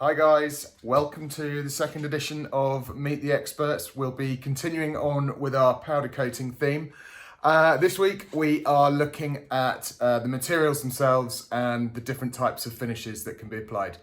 Hi guys, welcome to the second edition of Meet the Experts. We'll be continuing on with our powder coating theme. This week we are looking at the materials themselves and the different types of finishes that can be applied.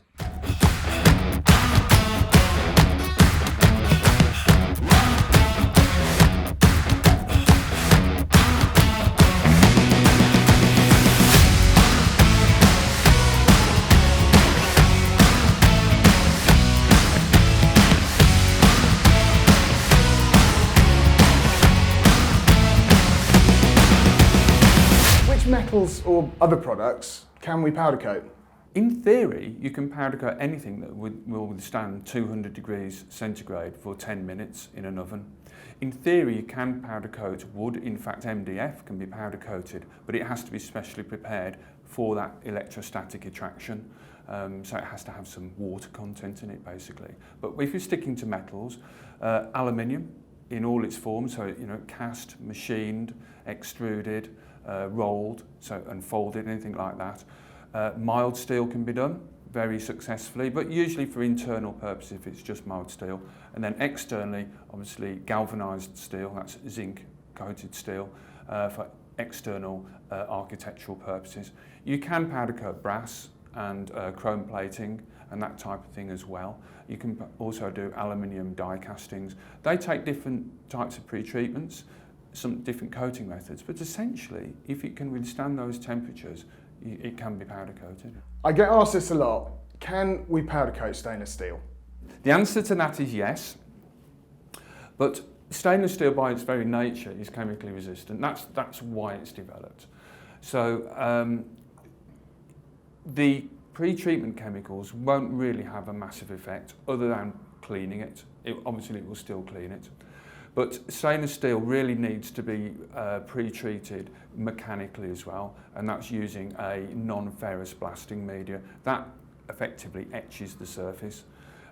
Metals or other products can we powder coat? In theory, you can powder coat anything that will withstand 200 degrees centigrade for 10 minutes in an oven. In theory, you can powder coat wood. In fact, MDF can be powder coated, but it has to be specially prepared for that electrostatic attraction. So it has to have some water content in it, basically. But if you're sticking to metals, aluminium in all its forms, so cast, machined, extruded, rolled, and folded, anything like that. Mild steel can be done very successfully, but usually for internal purposes if it's just mild steel. And then externally, obviously galvanised steel, that's zinc coated steel, for external architectural purposes. You can powder coat brass and chrome plating and that type of thing as well. You can also do aluminium die castings. They take different types of pre-treatments, some different coating methods, but essentially, if it can withstand those temperatures, it can be powder coated. I get asked this a lot. Can we powder coat stainless steel? The answer to that is yes, but stainless steel by its very nature is chemically resistant. That's why it's developed. So the pre-treatment chemicals won't really have a massive effect other than cleaning it. Obviously, it will still clean it. But stainless steel really needs to be pre-treated mechanically as well, and that's using a non-ferrous blasting media. That effectively etches the surface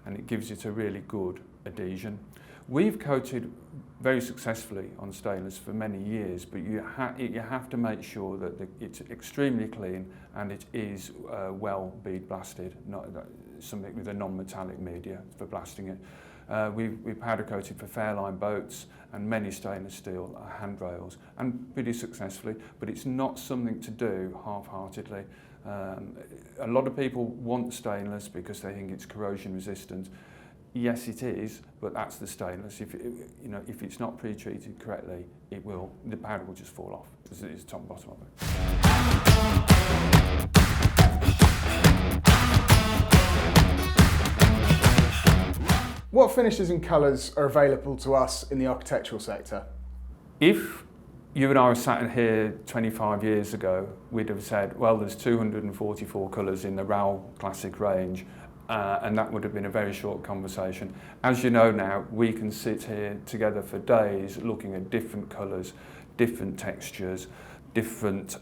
and it gives it a really good adhesion. We've coated very successfully on stainless for many years, but you have to make sure that it's extremely clean and it is well bead blasted, not something with a non-metallic media for blasting it. We powder coated for Fairline boats and many stainless steel handrails, and pretty successfully, but it's not something to do half-heartedly. A lot of people want stainless because they think it's corrosion resistant. Yes, it is, but that's the stainless. If it's not pre-treated correctly, the powder will just fall off. It's the top and bottom of it. What finishes and colours are available to us in the architectural sector? If you and I were sat in here 25 years ago, we'd have said, well, there's 244 colours in the RAL Classic range, and that would have been a very short conversation. As you know now, we can sit here together for days looking at different colours, different textures, different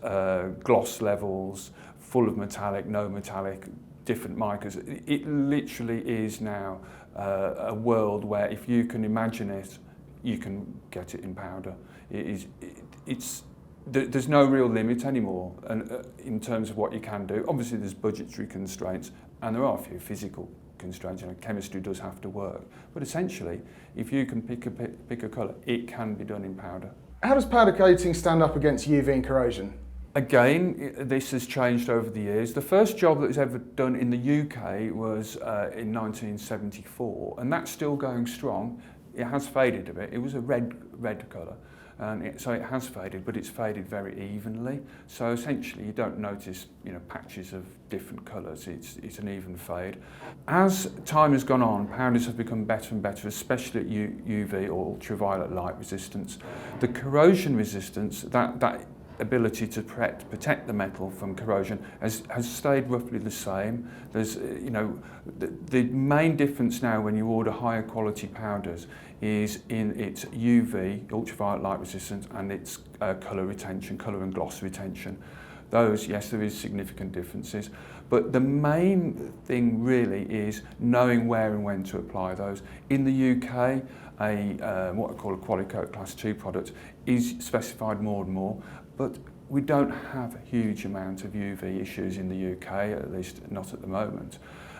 gloss levels, full of metallic, no metallic, different micas. It literally is now a world where if you can imagine it, you can get it in powder. There's no real limit anymore in terms of what you can do. Obviously there's budgetary constraints and there are a few physical constraints. Chemistry does have to work. But essentially, if you can pick a colour, it can be done in powder. How does powder coating stand up against UV and corrosion? Again, this has changed over the years. The first job that was ever done in the UK was in 1974, and that's still going strong. It has faded a bit. It was a red colour, and so it has faded, but it's faded very evenly. So essentially, you don't notice patches of different colours. It's an even fade. As time has gone on, powders have become better and better, especially at UV or ultraviolet light resistance. The corrosion resistance, that ability to protect the metal from corrosion has stayed roughly the same. There's, the main difference now when you order higher quality powders is in its UV, ultraviolet light resistance, and its colour retention, colour and gloss retention. Those, yes, there is significant differences, but the main thing really is knowing where and when to apply those. In the UK, what I call a Qualicoat Class 2 product is specified more and more, but we don't have a huge amount of UV issues in the UK, at least not at the moment.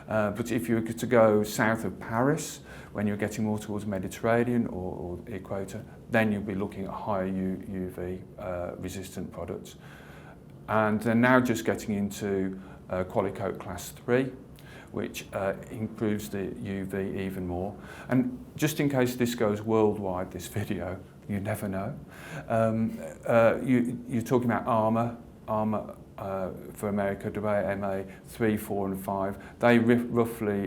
But if you were to go south of Paris, when you're getting more towards Mediterranean or the equator, then you'll be looking at higher UV resistant products. And they're now just getting into Qualicoat Class 3, which improves the UV even more. And just in case this goes worldwide, this video, you never know. You're talking about armour for America, Dubai, MA 3, 4 and 5. They roughly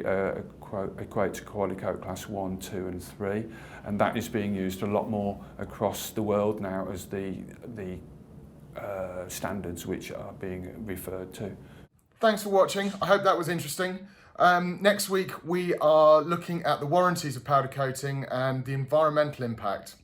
equate to Qualicoat Class 1, 2 and 3. And that is being used a lot more across the world now as the standards which are being referred to. Thanks for watching. I hope that was interesting. Next week we are looking at the warranties of powder coating and the environmental impact.